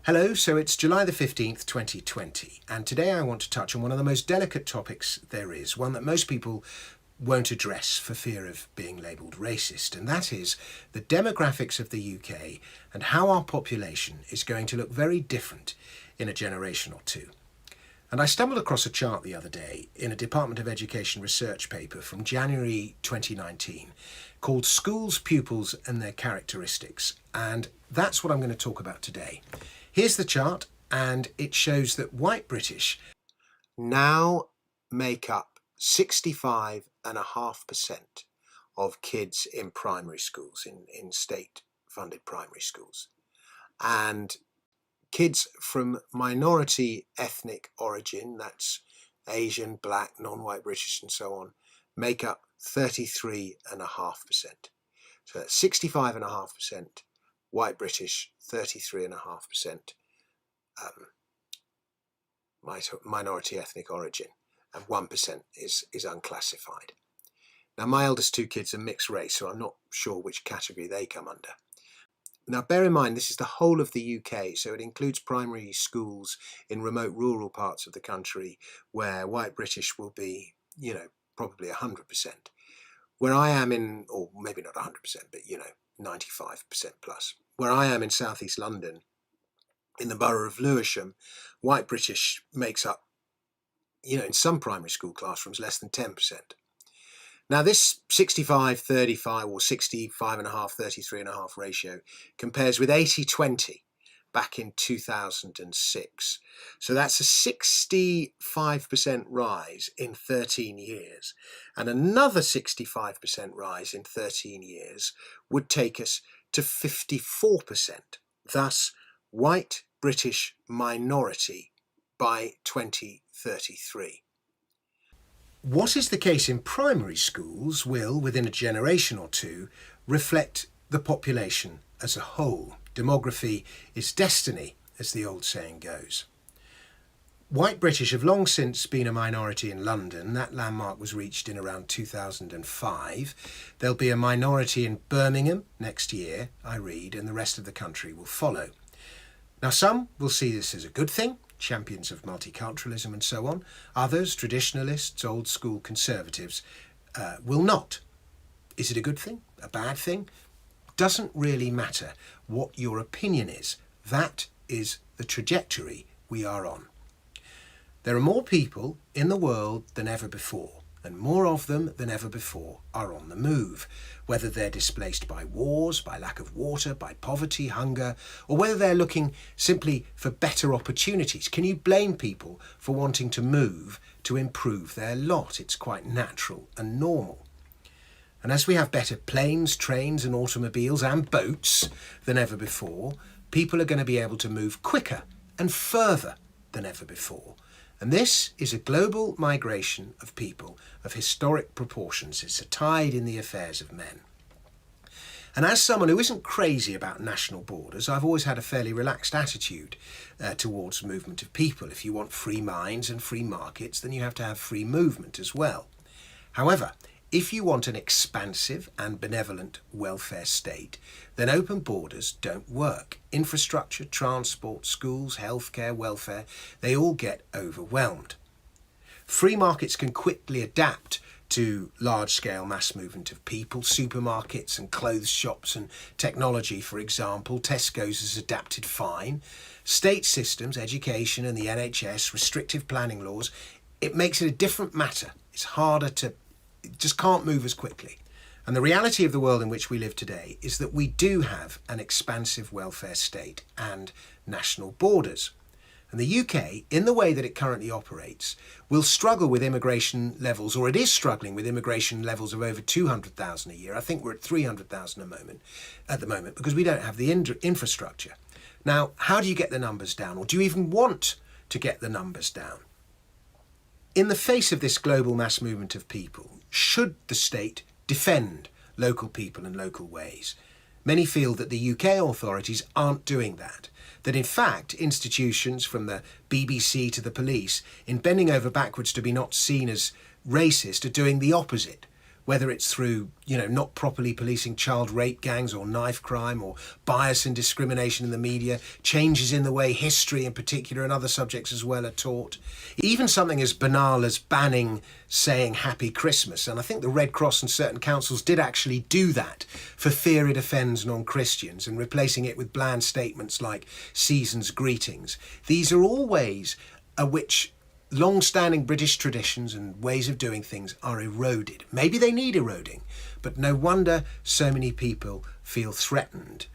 Hello, so it's July the 15th, 2020, and today I want to touch on one of the most delicate topics there is, one that most people won't address for fear of being labelled racist, and that is the demographics of the UK and how our population is going to look very different in a generation or two. And I stumbled across a chart the other day in a Department of Education research paper from January 2019 called Schools, Pupils and Their Characteristics, and that's what I'm going to talk about today. Here's the chart, and it shows that white British now make up 65.5% of kids in primary schools, in state-funded primary schools. And kids from minority ethnic origin, that's Asian, black, non-white British and so on, make up 33.5%. So that's 65.5% white British, 33.5% minority ethnic origin, and 1% is unclassified. Now, my eldest two kids are mixed race, so I'm not sure which category they come under. Now, bear in mind, this is the whole of the UK, so it includes primary schools in remote rural parts of the country where white British will be, probably 100%. Where I am in, or maybe not 100%, but, 95% plus. Where I am in southeast London, in the borough of Lewisham, white British makes up, in some primary school classrooms, less than 10%. Now, this 65-35 or 65.5-33.5 ratio compares with 80-20 back in 2006. So that's a 65% rise in 13 years. And another 65% rise in 13 years would take us to 54%. Thus, white British minority by 2033. What is the case in primary schools will, within a generation or two, reflect the population as a whole. Demography is destiny, as the old saying goes. White British have long since been a minority in London. That landmark was reached in around 2005. There'll be a minority in Birmingham next year, I read, and the rest of the country will follow. Now, some will see this as a good thing, champions of multiculturalism and so on. Others, traditionalists, old school conservatives, will not. Is it a good thing? A bad thing? Doesn't really matter what your opinion is. That is the trajectory we are on. There are more people in the world than ever before, and more of them than ever before are on the move, whether they're displaced by wars, by lack of water, by poverty, hunger, or whether they're looking simply for better opportunities. Can you blame people for wanting to move to improve their lot? It's quite natural and normal. And as we have better planes, trains and automobiles and boats than ever before, people are going to be able to move quicker and further than ever before. And this is a global migration of people of historic proportions. It's a tide in the affairs of men. And as someone who isn't crazy about national borders, I've always had a fairly relaxed attitude towards movement of people. If you want free minds and free markets, then you have to have free movement as well. However, if you want an expansive and benevolent welfare state, then open borders don't work. Infrastructure, transport, schools, healthcare, welfare, they all get overwhelmed. Free markets can quickly adapt to large-scale mass movement of people. Supermarkets and clothes shops and technology, for example. Tesco's has adapted fine. State systems, education and the NHS, restrictive planning laws, it makes it a different matter. It's harder to It just can't move as quickly. And the reality of the world in which we live today is that we do have an expansive welfare state and national borders. And the UK, in the way that it currently operates, will struggle with immigration levels, or it is struggling with immigration levels of over 200,000 a year. I think we're at 300,000 at the moment because we don't have the infrastructure. Now, how do you get the numbers down? Or do you even want to get the numbers down? In the face of this global mass movement of people, should the state defend local people and local ways? Many feel that the UK authorities aren't doing that in fact institutions from the BBC to the police, in bending over backwards to be not seen as racist, are doing the opposite. whether it's through, not properly policing child rape gangs or knife crime, or bias and discrimination in the media, changes in the way history in particular and other subjects as well are taught, even something as banal as banning saying Happy Christmas. And I think the Red Cross and certain councils did actually do that for fear it offends non-Christians, and replacing it with bland statements like season's greetings. These are all ways which long-standing British traditions and ways of doing things are eroded. Maybe they need eroding, but no wonder so many people feel threatened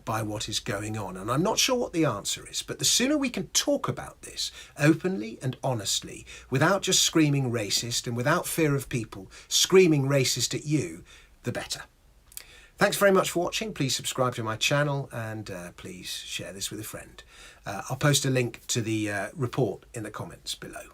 by what is going on. And I'm not sure what the answer is, but the sooner we can talk about this openly and honestly, without just screaming racist and without fear of people screaming racist at you, the better. Thanks very much for watching. Please subscribe to my channel, and please share this with a friend. I'll post a link to the report in the comments below.